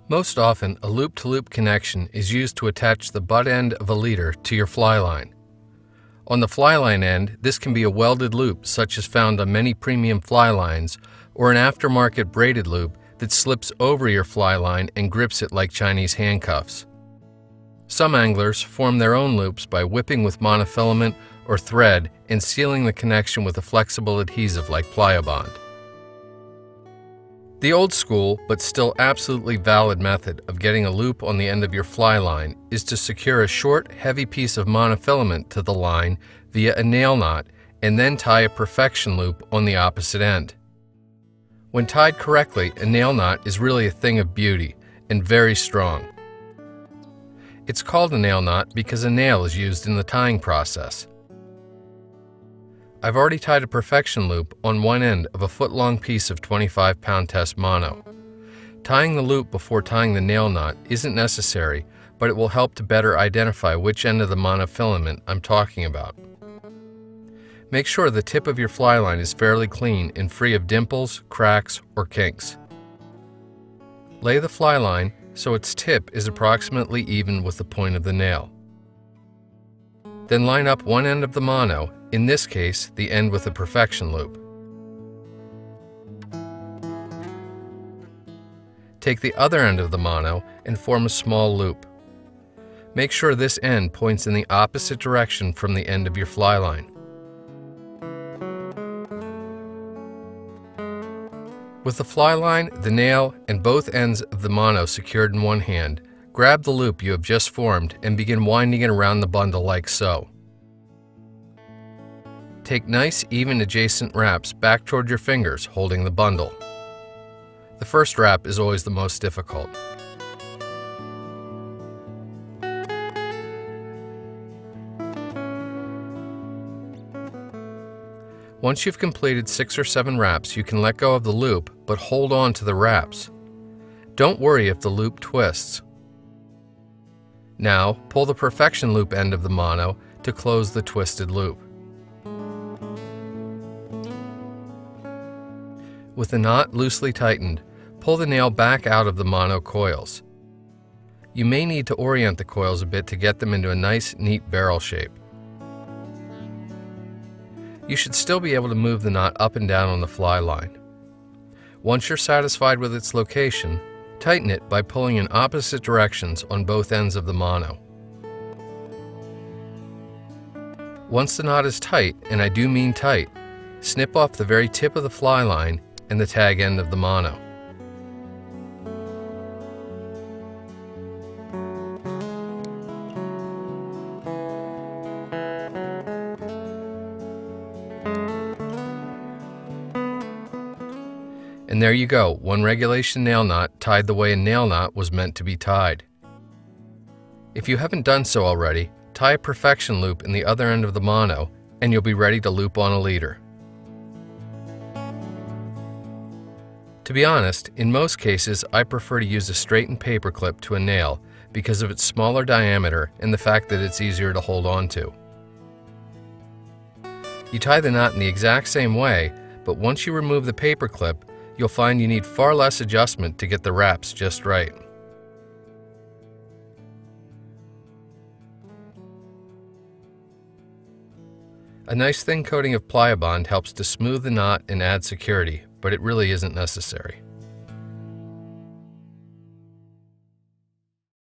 Most often, a loop-to-loop connection is used to attach the butt end of a leader to your fly line. On the fly line end, this can be a welded loop such as found on many premium fly lines, or an aftermarket braided loop that slips over your fly line and grips it like Chinese handcuffs. Some anglers form their own loops by whipping with monofilament or thread and sealing the connection with a flexible adhesive like Pliabond. The old school, but still absolutely valid method of getting a loop on the end of your fly line is to secure a short, heavy piece of monofilament to the line via a nail knot and then tie a perfection loop on the opposite end. When tied correctly, a nail knot is really a thing of beauty and very strong. It's called a nail knot because a nail is used in the tying process. I've already tied a perfection loop on one end of a foot-long piece of 25-pound test mono. Tying the loop before tying the nail knot isn't necessary, but it will help to better identify which end of the monofilament I'm talking about. Make sure the tip of your fly line is fairly clean and free of dimples, cracks, or kinks. Lay the fly line so its tip is approximately even with the point of the nail. Then line up one end of the mono, in this case, the end with a perfection loop. Take the other end of the mono and form a small loop. Make sure this end points in the opposite direction from the end of your fly line. With the fly line, the nail, and both ends of the mono secured in one hand, grab the loop you have just formed and begin winding it around the bundle like so. Take nice, even adjacent wraps back toward your fingers, holding the bundle. The first wrap is always the most difficult. Once you've completed 6 or 7 wraps, you can let go of the loop, but hold on to the wraps. Don't worry if the loop twists. Now, pull the perfection loop end of the mono to close the twisted loop. With the knot loosely tightened, pull the nail back out of the mono coils. You may need to orient the coils a bit to get them into a nice, neat barrel shape. You should still be able to move the knot up and down on the fly line. Once you're satisfied with its location, tighten it by pulling in opposite directions on both ends of the mono. Once the knot is tight, and I do mean tight, snip off the very tip of the fly line and the tag end of the mono. And there you go, one regulation nail knot tied the way a nail knot was meant to be tied. If you haven't done so already, tie a perfection loop in the other end of the mono and you'll be ready to loop on a leader. To be honest, in most cases I prefer to use a straightened paper clip to a nail because of its smaller diameter and the fact that it's easier to hold on to. You tie the knot in the exact same way, but once you remove the paper clip, you'll find you need far less adjustment to get the wraps just right. A nice thin coating of Pliabond helps to smooth the knot and add security, but it really isn't necessary.